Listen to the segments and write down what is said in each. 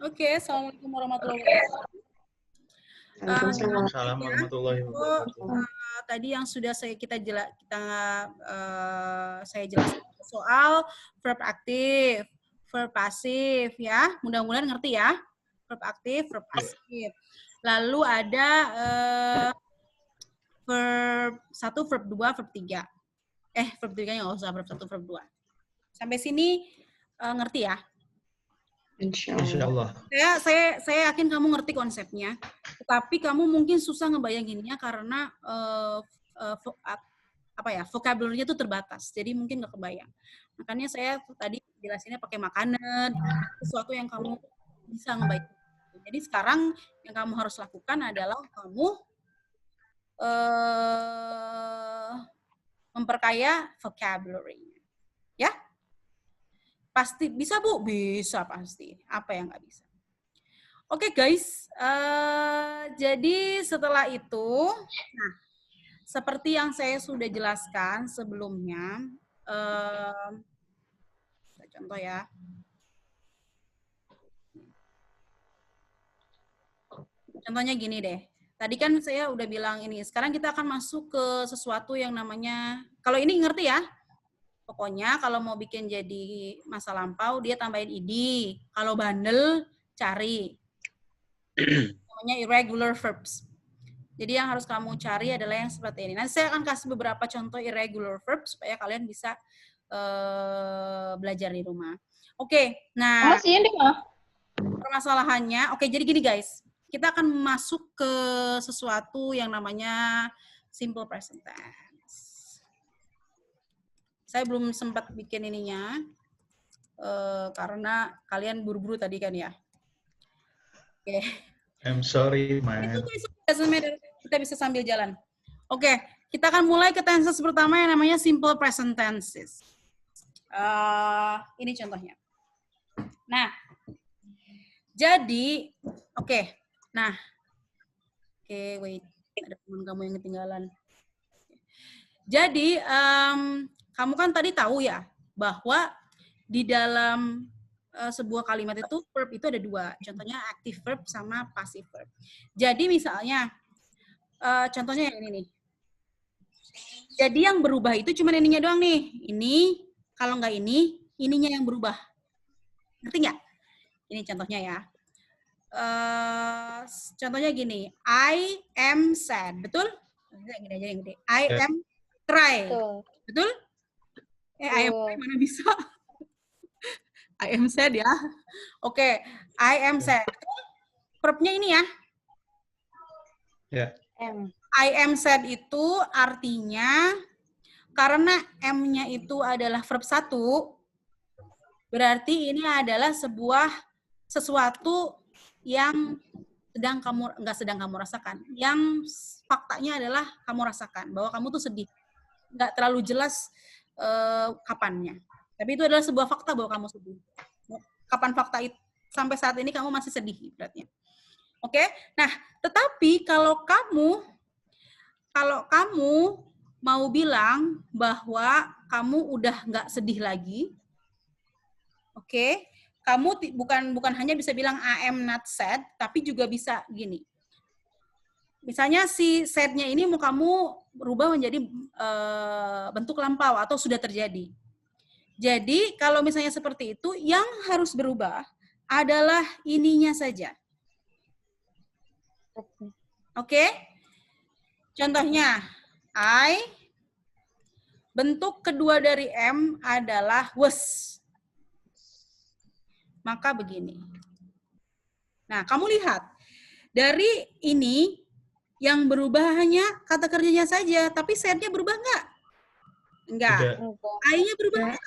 Oke, assalamualaikum warahmatullahi wabarakatuh. Waalaikumsalam warahmatullahi wabarakatuh. Tadi yang sudah saya jelaskan soal verb aktif, verb pasif ya. Mudah-mudahan ngerti ya. Verb aktif, verb pasif. Lalu ada verb 1, verb 2, verb 3. Verb 3 nggak usah, verb 1, verb 2. Sampai sini ngerti ya? Insya Allah. Saya yakin kamu ngerti konsepnya, tetapi kamu mungkin susah ngebayanginnya karena vocabulary-nya itu terbatas, jadi mungkin nggak kebayang. Makanya saya tadi jelasinnya pakai makanan, sesuatu yang kamu bisa ngebayang. Jadi sekarang yang kamu harus lakukan adalah kamu memperkaya vocabulary, ya. Pasti bisa, Bu? Bisa pasti. Apa yang nggak bisa? Oke, guys. Jadi setelah itu, nah, seperti yang saya sudah jelaskan sebelumnya, contoh ya. Contohnya gini deh. Tadi kan saya udah bilang ini. Sekarang kita akan masuk ke sesuatu yang namanya, kalau ini ngerti ya? Pokoknya kalau mau bikin jadi masa lampau, dia tambahin id. Kalau bandel, cari. Namanya irregular verbs. Jadi yang harus kamu cari adalah yang seperti ini. Nanti saya akan kasih beberapa contoh irregular verbs supaya kalian bisa belajar di rumah. Oke, nah permasalahannya, oke, jadi gini guys. Kita akan masuk ke sesuatu yang namanya simple present tense. Saya belum sempat bikin ininya, karena kalian buru-buru tadi kan ya. Oke. I'm sorry, man. Kita bisa sambil jalan. Oke, kita akan mulai ke tenses pertama yang namanya simple present tenses. Ini contohnya. Nah, jadi, oke. Nah, wait. Ada teman kamu yang ketinggalan. Jadi, kamu kan tadi tahu ya, bahwa di dalam sebuah kalimat itu, verb itu ada dua. Contohnya active verb sama passive verb. Jadi misalnya, contohnya yang ini nih. Jadi yang berubah itu cuma ininya doang nih. Ini, kalau nggak ini, ininya yang berubah. Ngerti nggak? Ini contohnya ya. Contohnya gini, I am sad. Betul? Gini aja yang gede. I am cry. Betul? I am cry mana bisa? I am sad ya. Oke, I am sad. Verbnya ini ya. Ya. I am sad itu artinya karena M-nya itu adalah verb 1, berarti ini adalah sesuatu yang nggak sedang kamu rasakan. Yang faktanya adalah kamu rasakan bahwa kamu tuh sedih. Nggak terlalu jelas kapannya. Tapi itu adalah sebuah fakta bahwa kamu sedih. Kapan fakta itu? Sampai saat ini kamu masih sedih beratnya. Oke? Nah, tetapi kalau kamu mau bilang bahwa kamu udah nggak sedih lagi, oke? Kamu bukan hanya bisa bilang I am not sad, tapi juga bisa gini. Misalnya si sad-nya ini mau kamu berubah menjadi bentuk lampau atau sudah terjadi. Jadi, kalau misalnya seperti itu, yang harus berubah adalah ininya saja. Oke? Contohnya, bentuk kedua dari M adalah was. Maka begini. Nah, kamu lihat. Dari ini, yang berubah hanya kata kerjanya saja, tapi set-nya berubah nggak? Enggak. I-nya berubah nggak?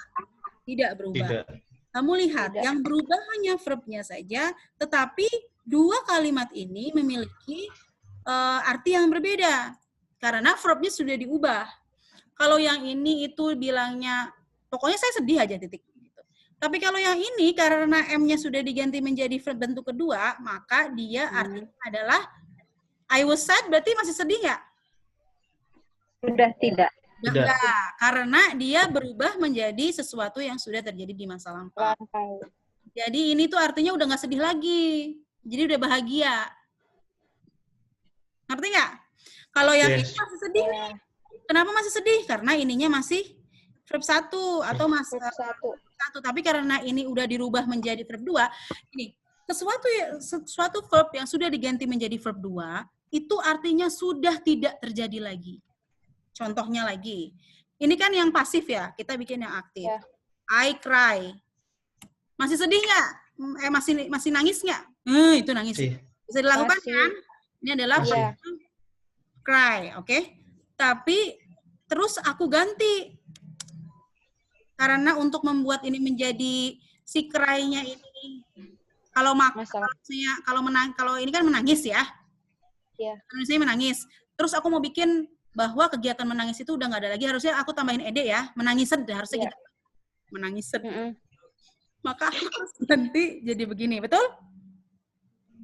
Tidak berubah. Tidak. Kamu lihat, yang berubah hanya verb-nya saja, tetapi dua kalimat ini memiliki arti yang berbeda. Karena verb-nya sudah diubah. Kalau yang ini itu bilangnya, pokoknya saya sedih aja titik. Tapi kalau yang ini, karena M-nya sudah diganti menjadi verb bentuk kedua, maka dia artinya adalah I was sad, berarti masih sedih nggak? Sudah tidak. Enggak, karena dia berubah menjadi sesuatu yang sudah terjadi di masa lampau. Jadi ini tuh artinya udah nggak sedih lagi. Jadi udah bahagia. Ngerti nggak? Kalau yang ini masih sedih nih. Kenapa masih sedih? Karena ininya masih verb 1 atau masih Verb 1. Tapi karena ini udah dirubah menjadi verb 2, ini sesuatu verb yang sudah diganti menjadi verb 2, itu artinya sudah tidak terjadi lagi. Contohnya lagi. Ini kan yang pasif ya, kita bikin yang aktif. Ya. I cry. Masih sedih nggak? Masih nangis nggak? Itu nangis. Bisa dilakukan kan? Ini adalah cry, oke? Tapi terus aku ganti. Karena untuk membuat ini menjadi si cry-nya ini, kalau ini kan menangis ya. Iya. Harusnya menangis. Terus aku mau bikin bahwa kegiatan menangis itu udah nggak ada lagi. Harusnya aku tambahin ed ya. Menangis harusnya gitu. Menangis. Maka aku harus ganti jadi begini, betul?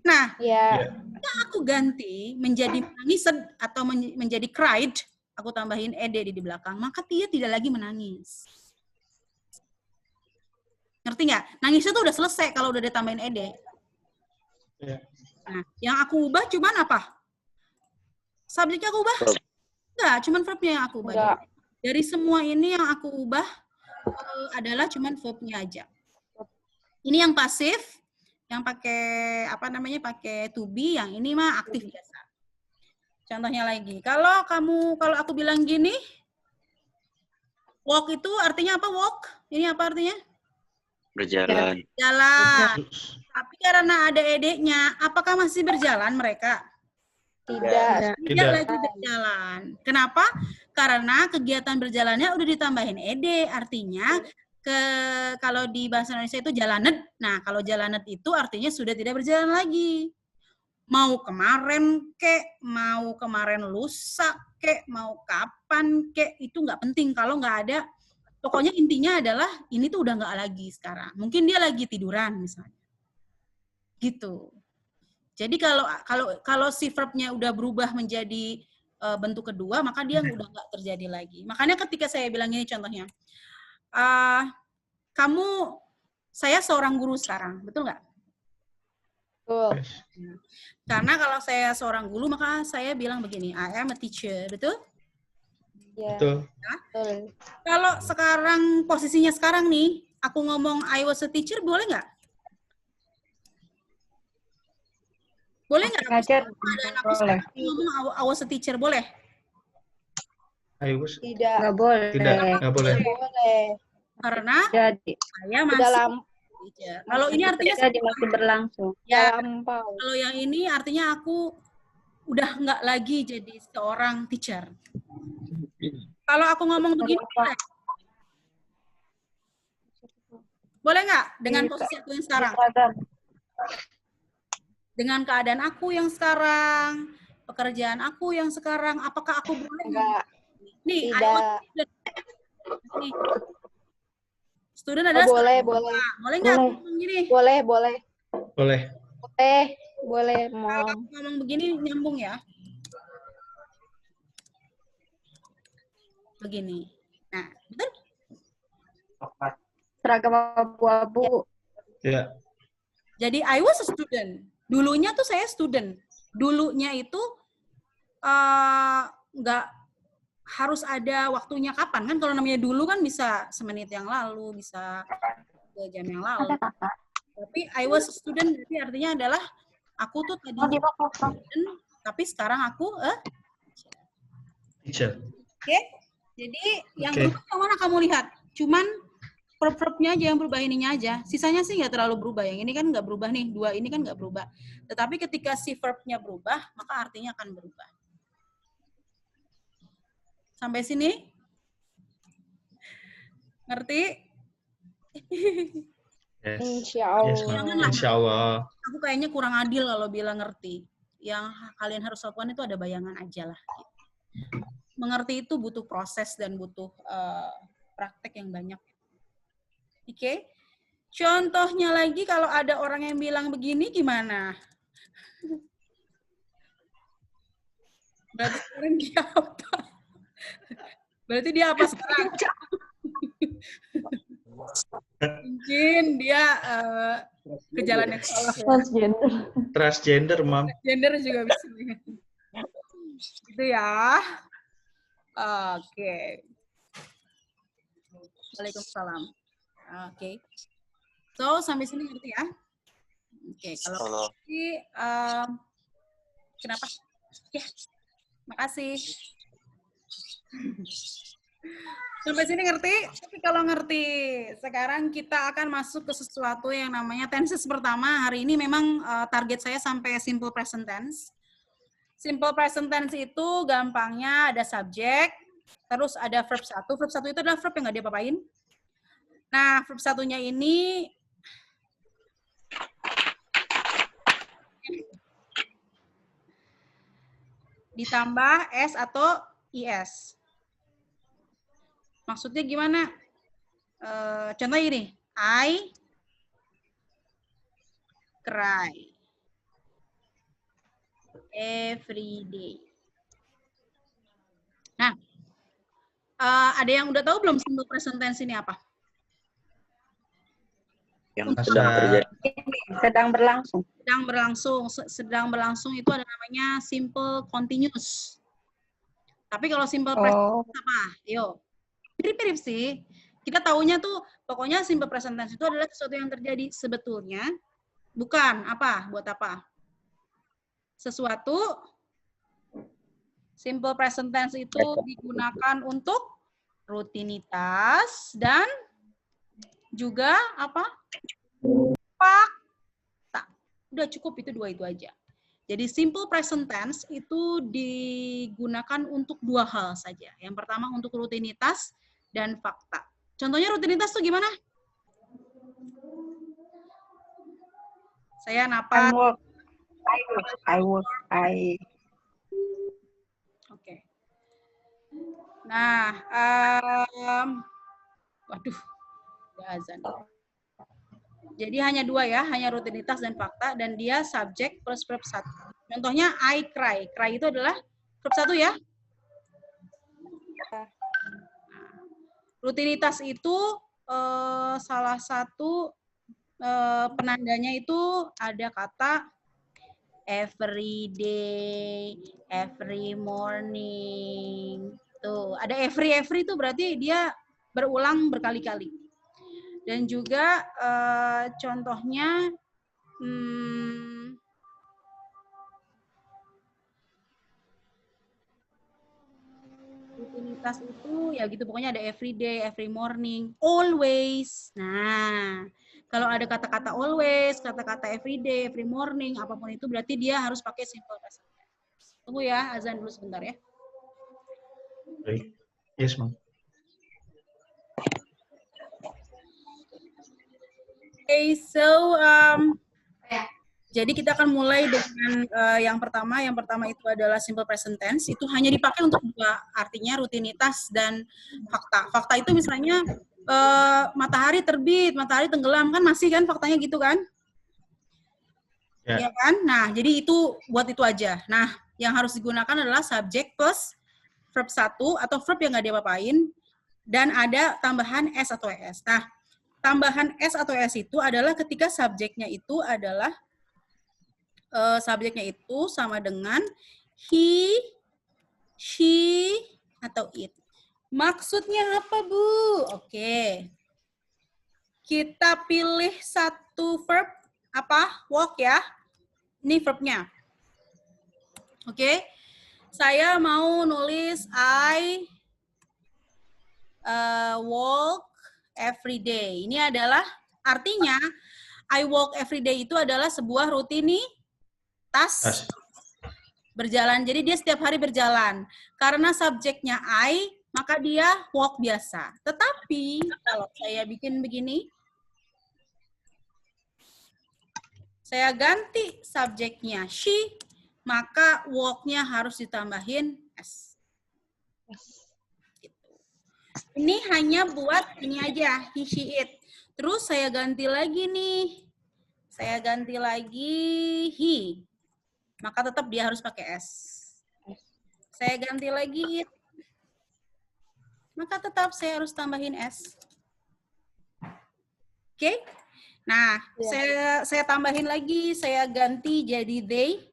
Nah, jika aku ganti menjadi menangis atau menjadi cried, aku tambahin ed di belakang, maka dia tidak lagi menangis. Ngerti nggak? Nangisnya tuh udah selesai kalau udah ditambahin ed. Nah, yang aku ubah cuman apa? Subjeknya aku ubah? Enggak, cuman verbnya yang aku ubah. Dari semua ini yang aku ubah adalah cuman verbnya aja. Ini yang pasif, yang pakai pakai to be, yang ini mah aktif biasa. Contohnya lagi, kalau aku bilang gini, walk itu artinya apa? Walk, ini apa artinya? Berjalan. Jalan. Tapi karena ada ed-nya, apakah masih berjalan mereka? Tidak. Tidak lagi berjalan. Kenapa? Karena kegiatan berjalannya udah ditambahin ed, artinya kalau di bahasa Indonesia itu jalanet. Nah, kalau jalanet itu artinya sudah tidak berjalan lagi. Mau kemarin kek, mau kemarin lusa kek, mau kapan kek, itu nggak penting kalau nggak ada. Pokoknya intinya adalah ini tuh udah nggak lagi sekarang. Mungkin dia lagi tiduran misalnya. Gitu. Jadi kalau si verbnya udah berubah menjadi bentuk kedua, maka dia udah nggak terjadi lagi. Makanya ketika saya bilang ini contohnya, saya seorang guru sekarang, betul nggak? Betul. Karena kalau saya seorang guru, maka saya bilang begini, I am a teacher, betul? Ya. Betul. Nah, kalau sekarang posisinya sekarang nih, aku ngomong I was a teacher, boleh nggak? Boleh nggak? Boleh. Ngomong I was a teacher, boleh? Tidak. Nggak boleh. Nggak boleh. Karena saya masih teacher. Kalau ini artinya masih berlangsung. Ya, kalau yang ini artinya aku udah nggak lagi jadi seorang teacher. Kalau aku ngomong begini, boleh nggak dengan posisi aku yang sekarang? Dengan keadaan aku yang sekarang, pekerjaan aku yang sekarang, apakah aku boleh? Enggak. Nih, nih. Student adalah boleh. Boleh nggak aku ngomong gini? Boleh. Kalau aku ngomong begini nyambung ya. Begini. Nah, betul? Seragam abu-abu. Ya. Jadi I was a student. Dulunya tuh saya student. Dulunya itu nggak harus ada waktunya kapan kan? Kalau namanya dulu kan bisa semenit yang lalu, bisa 2 jam yang lalu. Tapi I was a student berarti artinya adalah aku tuh tadi student, tapi sekarang aku teacher. Oke. Jadi yang berubah yang mana kamu lihat? Cuman verb-verbnya aja yang berubah, ininya aja. Sisanya sih nggak terlalu berubah. Yang ini kan nggak berubah nih. 2 ini kan nggak berubah. Tetapi ketika si verbnya berubah, maka artinya akan berubah. Sampai sini? Ngerti? Yes. Insya Allah. Aku kayaknya kurang adil kalau bilang ngerti. Yang kalian harus lakukan itu ada bayangan aja lah. Mengerti itu butuh proses dan butuh praktek yang banyak. Oke? Contohnya lagi kalau ada orang yang bilang begini gimana? Berarti sekarang dia apa? Berarti dia apa sekarang? Mungkin dia ke jalan yang salah. Transgender. Transgender, Mam. Gender juga bisa. Gitu ya. Oke. Waalaikumsalam. Oke. So, sampai sini ngerti ya? Oke, kalau Halo. ngerti, kenapa? Ya, makasih. Sampai sini ngerti? Tapi kalau ngerti, sekarang kita akan masuk ke sesuatu yang namanya tenses pertama. Hari ini memang target saya sampai simple present tense. Simple present tense itu gampangnya ada subjek, terus ada verb 1. Verb 1 itu adalah verb yang nggak diapa-apain. Nah, verb satunya ini ditambah S atau IS. Maksudnya gimana? Contoh ini, I cry every day. Nah, ada yang udah tahu belum simple present tense ini apa? Yang sedang terjadi. Sedang berlangsung. Sedang berlangsung. Sedang berlangsung itu ada namanya simple continuous. Tapi kalau simple present tense apa? Yo, mirip-mirip sih. Kita taunya tuh, pokoknya simple present tense itu adalah sesuatu yang terjadi. Sebetulnya, bukan apa? Buat apa? Sesuatu, simple present tense itu digunakan untuk rutinitas dan juga apa? Fakta. Udah cukup itu dua itu aja. Jadi simple present tense itu digunakan untuk dua hal saja. Yang pertama untuk rutinitas dan fakta. Contohnya rutinitas tuh gimana? Saya napas. Oke. Nah, waduh, udah azan. Jadi hanya dua ya, hanya rutinitas dan fakta, dan dia subjek plus verb 1. Contohnya I cry. Cry itu adalah verb 1 ya. Rutinitas itu salah satu penandanya itu ada kata every day, every morning. Tuh, ada every itu berarti dia berulang berkali-kali. Dan juga contohnya rutinitas itu ya gitu, pokoknya ada every day, every morning, always. Nah, kalau ada kata-kata always, kata-kata every day, every morning, apapun itu berarti dia harus pakai simple present. Tunggu ya, azan dulu sebentar ya. Baik. Yes, Mam. Okay, so jadi kita akan mulai dengan yang pertama. Yang pertama itu adalah simple present tense. Itu hanya dipakai untuk dua, artinya rutinitas dan fakta. Fakta itu misalnya matahari terbit, matahari tenggelam, kan masih kan faktanya gitu kan? Ya kan? Nah, jadi itu buat itu aja. Nah, yang harus digunakan adalah subjek plus verb 1 atau verb yang nggak diapa-apain, dan ada tambahan S atau ES. Nah, tambahan S atau S itu adalah ketika subjeknya itu adalah subjeknya itu sama dengan he, she, atau it. Maksudnya apa, Bu? Oke. Kita pilih satu verb, apa? Walk ya. Ini verbnya. Oke. Saya mau nulis I walk every day. Ini adalah artinya I walk every day itu adalah sebuah rutinitas berjalan. Jadi dia setiap hari berjalan. Karena subjeknya I, maka dia walk biasa. Tetapi kalau saya bikin begini, saya ganti subjeknya she, maka walk-nya harus ditambahin S. Ini hanya buat ini aja, he, she, it. Terus saya ganti lagi nih. Saya ganti lagi he. Maka tetap dia harus pakai S. Saya ganti lagi it. Maka tetap saya harus tambahin S. Oke? Nah, saya tambahin lagi, saya ganti jadi they.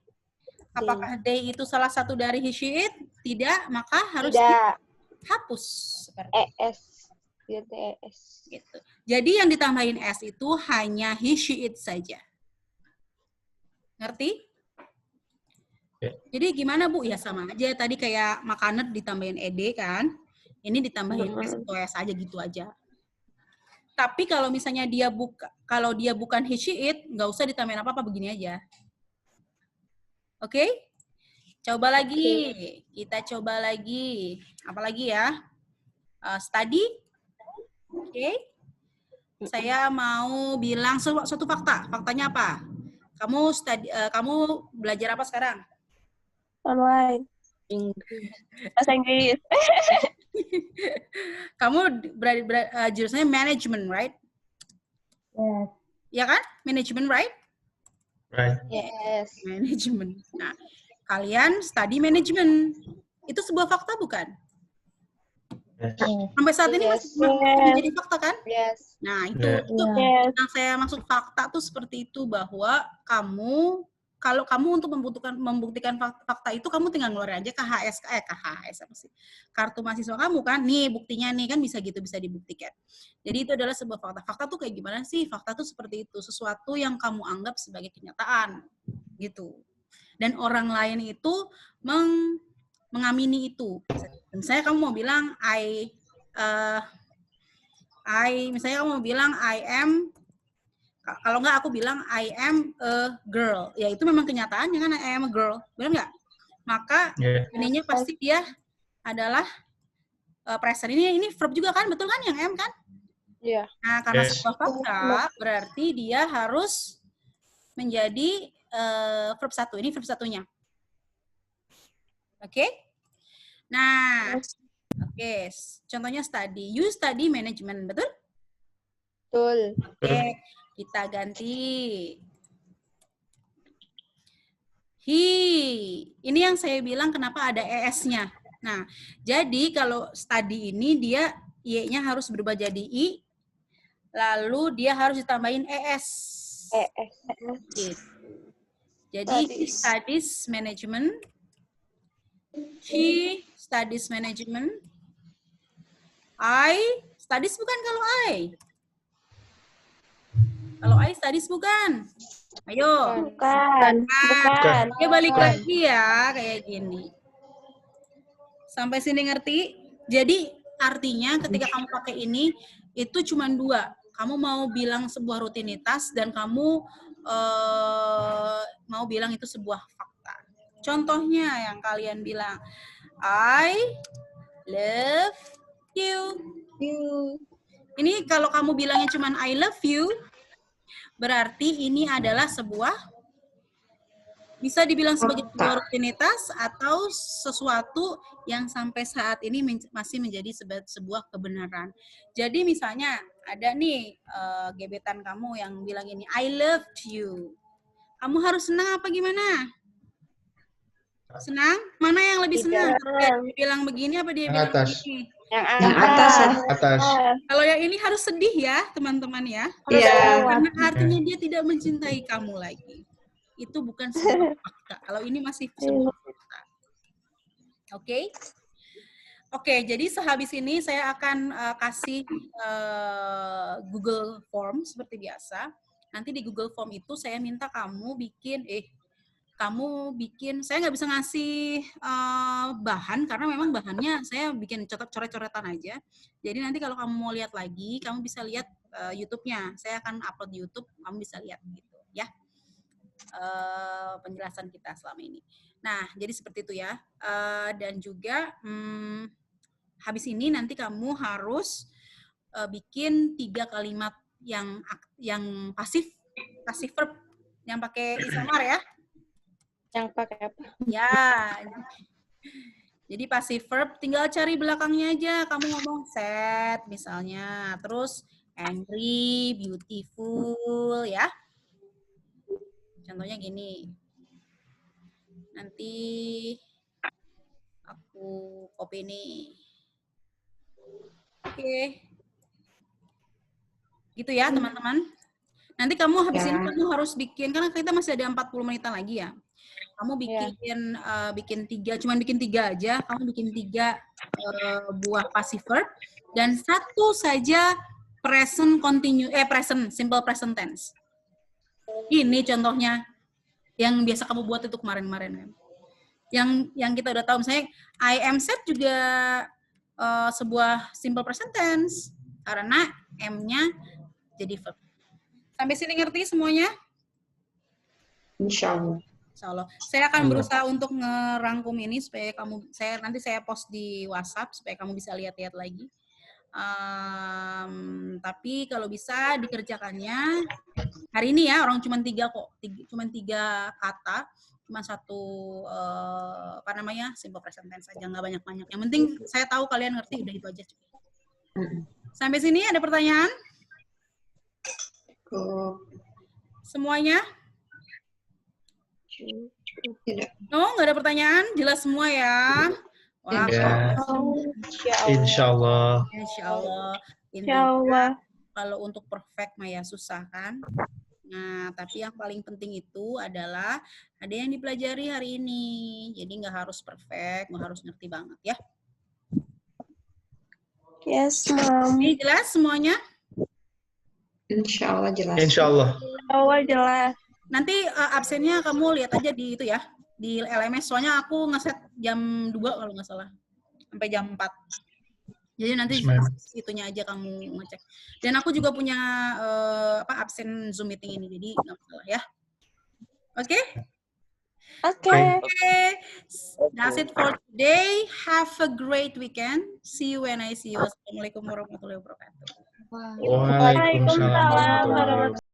Apakah they itu salah satu dari he, she, it? Tidak, maka harus dihapus. Seperti ES. Ganti ES. gitu. Jadi yang ditambahin S itu hanya he, she, it saja. Ngerti? Jadi gimana Bu? Ya sama aja. Tadi kayak makanan ditambahin ed kan. Ini ditambahin S atau S aja gitu aja. Tapi kalau misalnya dia bukan he, she, it, nggak usah ditambahin apa-apa, begini aja. Oke? Coba lagi. Kita coba lagi. Apa lagi ya? Study. Oke? Saya mau bilang suatu fakta. Faktanya apa? Kamu belajar apa sekarang? Online. Bahasa Inggris. Kamu jurusannya management, right? Yes. Ya kan? Management, right? Right. Yes. Management. Nah, kalian study management. Itu sebuah fakta bukan? Yes. Sampai saat ini Yes. masih menjadi fakta kan? Yes. Nah, itu Yes. yang saya maksud fakta tuh seperti itu, bahwa kalau kamu untuk membuktikan fakta itu, kamu tinggal ngeluarin aja KHS apa sih? Kartu mahasiswa kamu kan, nih buktinya nih kan, bisa gitu, bisa dibuktikan. Jadi itu adalah sebuah fakta. Fakta tuh kayak gimana sih? Fakta tuh seperti itu, sesuatu yang kamu anggap sebagai kenyataan, gitu. Dan orang lain itu mengamini itu. Misalnya kamu mau bilang misalnya kamu mau bilang I am, kalau nggak aku bilang I am a girl, ya itu memang kenyataannya kan, I am a girl, benar nggak? Maka ininya pasti dia adalah present. Ini verb juga kan, betul kan, yang am kan? Iya. Nah, karena sebuah fakta berarti dia harus menjadi verb satu. Ini verb satunya. Oke? Nah, oke. Contohnya study. You study management, betul? Betul. Oke, kita ganti. He. Ini yang saya bilang kenapa ada ES-nya. Nah, jadi kalau study ini dia Y-nya harus berubah jadi I, lalu dia harus ditambahin ES. ES. Gitu. Jadi he studies management. She studies management. I studies bukan kalau I. Kalau I studies bukan. Ayo. Bukan. Dia balik lagi ya, kayak gini. Sampai sini ngerti? Jadi artinya ketika kamu pakai ini, itu cuma dua. Kamu mau bilang sebuah rutinitas dan kamu mau bilang itu sebuah fakta. Contohnya yang kalian bilang, I love you. Ini kalau kamu bilangnya cuma I love you, berarti ini adalah bisa dibilang sebagai sebuah rutinitas atau sesuatu yang sampai saat ini masih menjadi sebuah kebenaran. Jadi misalnya ada nih gebetan kamu yang bilang ini, I love you. Kamu harus senang apa gimana? Senang? Mana yang lebih senang? Dia bilang begini apa dia bilang begini? Yang atas. Kalau yang ini harus sedih ya, teman-teman ya. Iya. Karena artinya dia tidak mencintai kamu lagi. Itu bukan sebuah fakta. Kalau ini masih sebuah fakta. Oke? Oke, jadi sehabis ini saya akan kasih Google Form seperti biasa. Nanti di Google Form itu saya minta kamu bikin, saya nggak bisa ngasih bahan karena memang bahannya saya bikin coret-coretan aja. Jadi nanti kalau kamu mau lihat lagi, kamu bisa lihat YouTube-nya. Saya akan upload di YouTube, kamu bisa lihat gitu ya. Penjelasan kita selama ini. Nah, jadi seperti itu ya. Dan juga habis ini nanti kamu harus bikin 3 kalimat yang pasif verb yang pakai isamar ya. Yang pakai apa? Ya. Jadi passive verb tinggal cari belakangnya aja. Kamu ngomong sad misalnya, terus angry, beautiful ya. Contohnya gini. Nanti aku copy nih. Oke. Gitu ya, teman-teman. Nanti kamu habis ini kamu harus bikin, karena kita masih ada 40 menitan lagi ya. Kamu bikin 3, cuman bikin 3 aja. Kamu bikin 3 buah passive verb dan 1 saja present simple present tense. Ini contohnya yang biasa kamu buat itu kemarin-kemarin kan. Yang kita udah tahu, misalnya I am sad juga sebuah simple present tense karena M-nya jadi verb. Sampai sini ngerti semuanya? Insya Allah. Insyaallah. Saya akan berusaha untuk ngerangkum ini supaya nanti saya post di WhatsApp supaya kamu bisa lihat-lihat lagi. Tapi kalau bisa dikerjakannya hari ini ya, orang cuma 3 kok, cuma 3 kata, cuma 1 simple present tense aja, nggak banyak-banyak. Yang penting saya tahu kalian ngerti, udah itu aja. Sampai sini ada pertanyaan? Semuanya? Tidak. No, nggak ada pertanyaan? Jelas semua ya? Wah, Insya Allah. Insya Allah. Insya Allah. Kalau untuk perfect mah ya susah kan? Nah, tapi yang paling penting itu adalah ada yang dipelajari hari ini. Jadi nggak harus perfect, nggak harus ngerti banget ya. Yes, Mom. Ini jelas semuanya? Insya Allah jelas. Insya Allah. Allah jelas. Nanti absennya kamu lihat aja di itu ya, di LMS. Soalnya aku ngeset jam 2 kalau nggak salah, sampai jam 4. Jadi nanti itunya aja kamu ngecek. Dan aku juga punya absen Zoom meeting ini, jadi nggak masalah ya. Oke? Oke. That's it for today. Have a great weekend. See you when I see you. Assalamualaikum warahmatullahi wabarakatuh. Waalaikumsalam.